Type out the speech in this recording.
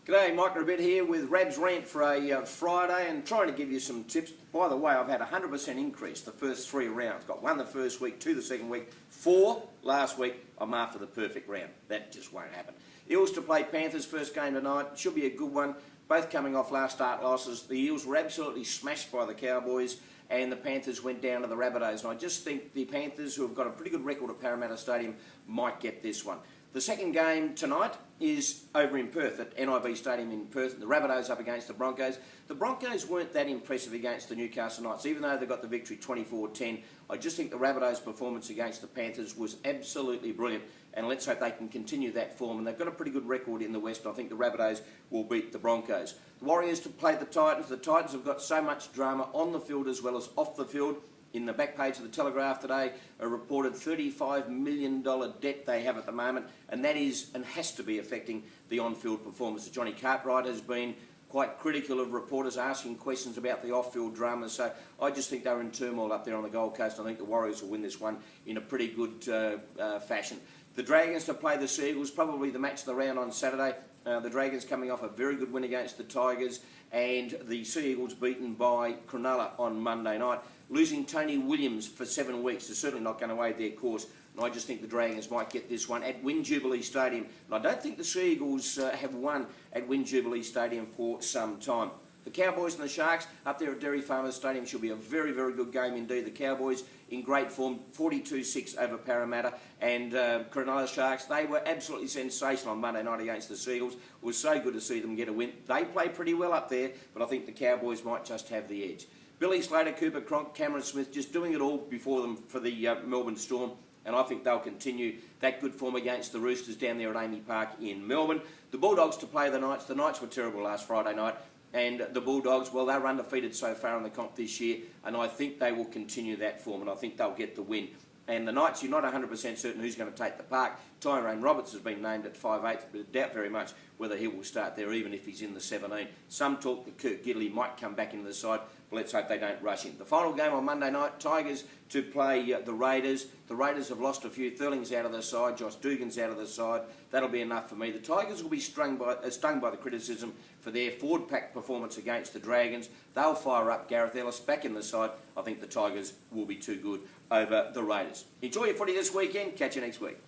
G'day, Mike Rabs here with Rabs Rant for a Friday and trying to give you some tips. By the way, I've had a 100% increase the first 3 rounds. Got 1 the first week, 2 the second week, 4 last week. I'm after the perfect round. That just won't happen. Eels to play Panthers first game tonight. Should be a good one. Both coming off last start losses. The Eels were absolutely smashed by the Cowboys and the Panthers went down to the Rabbitohs. And I just think the Panthers, who have got a pretty good record at Parramatta Stadium, might get this one. The second game tonight is over in Perth at NIB Stadium in Perth. The Rabbitohs up against the Broncos. The Broncos weren't that impressive against the Newcastle Knights, even though they got the victory 24-10. I just think the Rabbitohs' performance against the Panthers was absolutely brilliant, and let's hope they can continue that form. And they've got a pretty good record in the West. I think the Rabbitohs will beat the Broncos. The Warriors to play the Titans. The Titans have got so much drama on the field as well as off the field. In the back page of the Telegraph today, a reported $35 million debt they have at the moment, and that is and has to be affecting the on-field performance. Johnny Cartwright has been quite critical of reporters asking questions about the off-field dramas, so I just think they're in turmoil up there on the Gold Coast. I think the Warriors will win this one in a pretty good fashion. The Dragons to play the Seagulls, probably the match of the round on Saturday. The Dragons coming off a very good win against the Tigers, and the Seagulls beaten by Cronulla on Monday night. Losing Tony Williams for 7 weeks is certainly not going to aid their course, and I just think the Dragons might get this one at Win Jubilee Stadium. And I don't think the Seagulls have won at Win Jubilee Stadium for some time. The Cowboys and the Sharks up there at Dairy Farmers Stadium should be a very, very good game indeed. The Cowboys in great form, 42-6 over Parramatta, and Cronulla Sharks, they were absolutely sensational on Monday night against the Seagulls. It was so good to see them get a win. They play pretty well up there, but I think the Cowboys might just have the edge. Billy Slater, Cooper Cronk, Cameron Smith, just doing it all before them for the Melbourne Storm, and I think they'll continue that good form against the Roosters down there at Amy Park in Melbourne. The Bulldogs to play the Knights. The Knights were terrible last Friday night, and the Bulldogs, well, they're undefeated so far in the comp this year, and I think they will continue that form, and I think they'll get the win. And the Knights, you're not 100% certain who's going to take the park. Tyrone Roberts has been named at 5'8", but I doubt very much whether he will start there, even if he's in the 17. Some talk that Kurt Gidley might come back into the side, but let's hope they don't rush him. The final game on Monday night, Tigers to play the Raiders. The Raiders have lost a few. Thurling's out of the side, Josh Dugan's out of the side. That'll be enough for me. The Tigers will be stung by the criticism for their forward-pack performance against the Dragons. They'll fire up. Gareth Ellis back in the side. I think the Tigers will be too good over the Raiders. Enjoy your footy this weekend. Catch you next week.